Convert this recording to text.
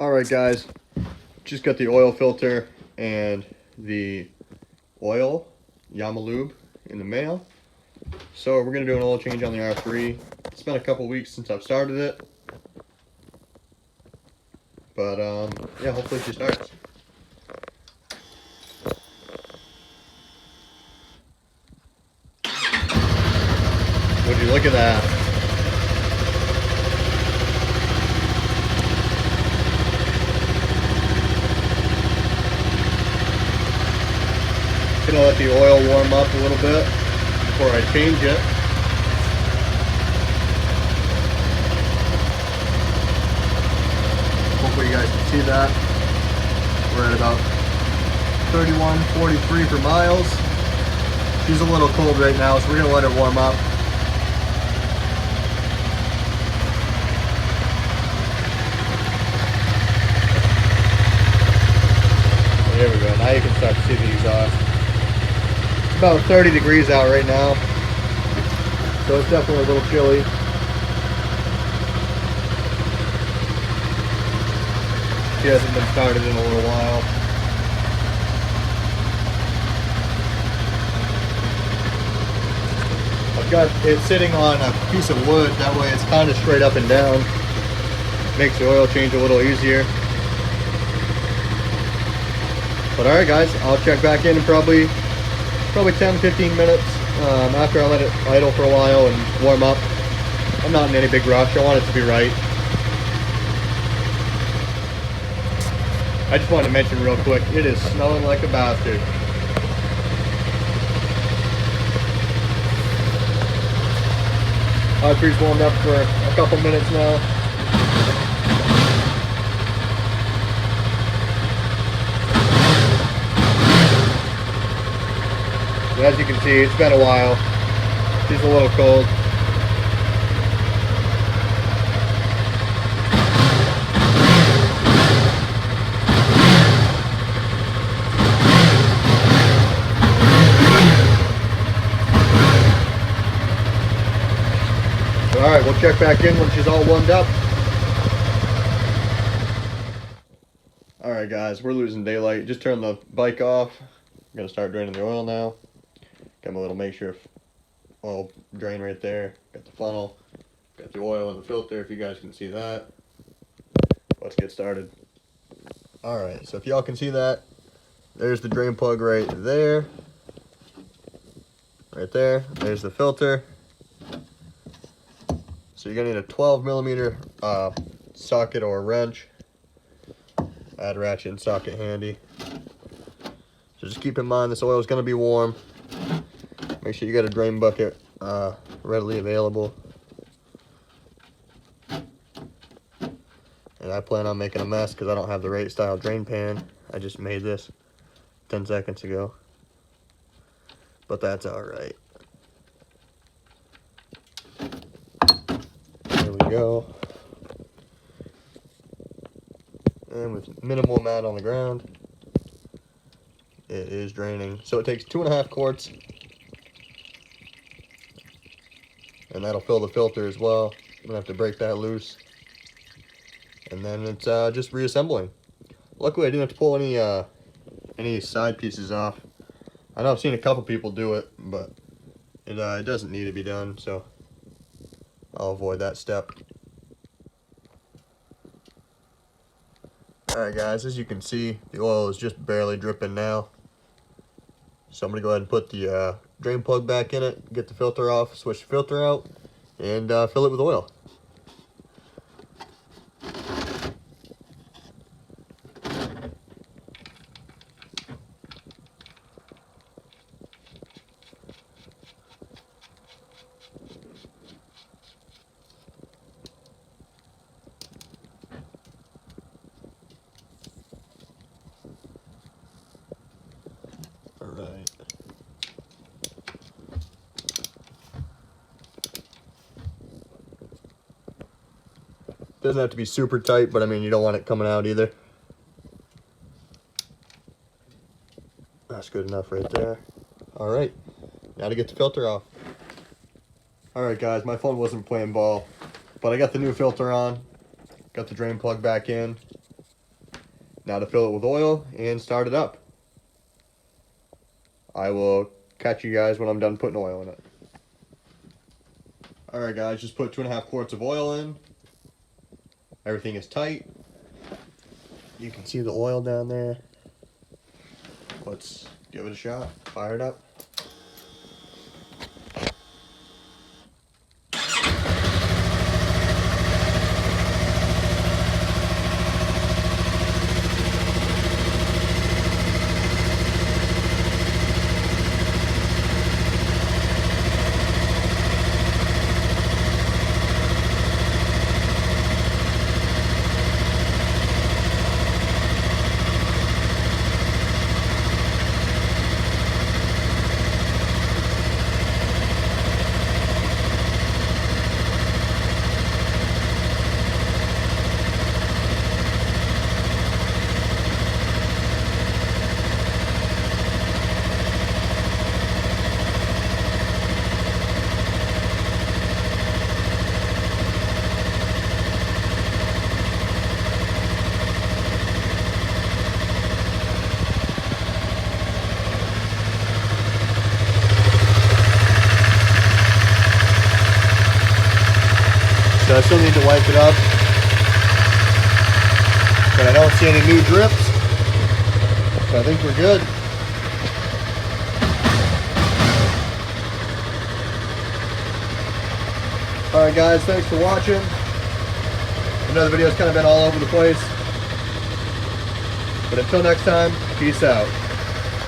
Alright guys, just got the oil filter and the oil, Yamaha lube, in the mail. So we're going to do an oil change on the R3. It's been a couple weeks since I've started it. But yeah, hopefully she starts. Would you look at that? Gonna let the oil warm up a little bit before I change it. Hopefully you guys can see that. We're at about 31:43 for miles. She's a little cold right now, so we're gonna let her warm up. There we go. Now you can start to see the exhaust. It's about 30 degrees out right now, so it's definitely a little chilly. She hasn't been started in a little while. I've got it sitting on a piece of wood, that way it's kind of straight up and down. Makes the oil change a little easier. But alright guys, I'll check back in probably 10-15 minutes after I let it idle for a while and warm up. I'm not in any big rush, I want it to be right. I just wanted to mention real quick, it is snowing like a bastard. R3's warmed up for a couple minutes now. As you can see, it's been a while. She's a little cold. Alright, we'll check back in when she's all warmed up. Alright guys, we're losing daylight. Just turned the bike off. I'm going to start draining the oil now. Got my little makeshift oil drain right there. Got the funnel. Got the oil in the filter, if you guys can see that. Let's get started. Alright, so if y'all can see that, there's the drain plug right there. Right there. There's the filter. So you're going to need a 12mm socket or wrench. I had ratchet and socket handy. So just keep in mind this oil is going to be warm. Make sure you got a drain bucket readily available. And I plan on making a mess because I don't have the right style drain pan. I just made this 10 seconds ago. But that's alright. There we go. And with minimal amount on the ground, it is draining. So it takes 2.5 quarts. And that'll fill the filter as well. I'm gonna have to break that loose. And then it's just reassembling. Luckily I didn't have to pull any side pieces off. I know I've seen a couple people do it, but it doesn't need to be done, so I'll avoid that step. Alright guys, as you can see, the oil is just barely dripping now. So I'm going to go ahead and put the drain plug back in it, get the filter off, switch the filter out, and fill it with oil. Alright. Doesn't have to be super tight, but I mean, you don't want it coming out either. That's good enough right there. Alright, now to get the filter off. Alright guys, my phone wasn't playing ball, but I got the new filter on, got the drain plug back in. Now to fill it with oil and start it up. I will catch you guys when I'm done putting oil in it. Alright guys, just put 2.5 quarts of oil in. Everything is tight. You can see the oil down there. Let's give it a shot. Fire it up. So I still need to wipe it up, but I don't see any new drips, so I think we're good. Alright guys, thanks for watching. I know the video's kind of been all over the place, but until next time, peace out.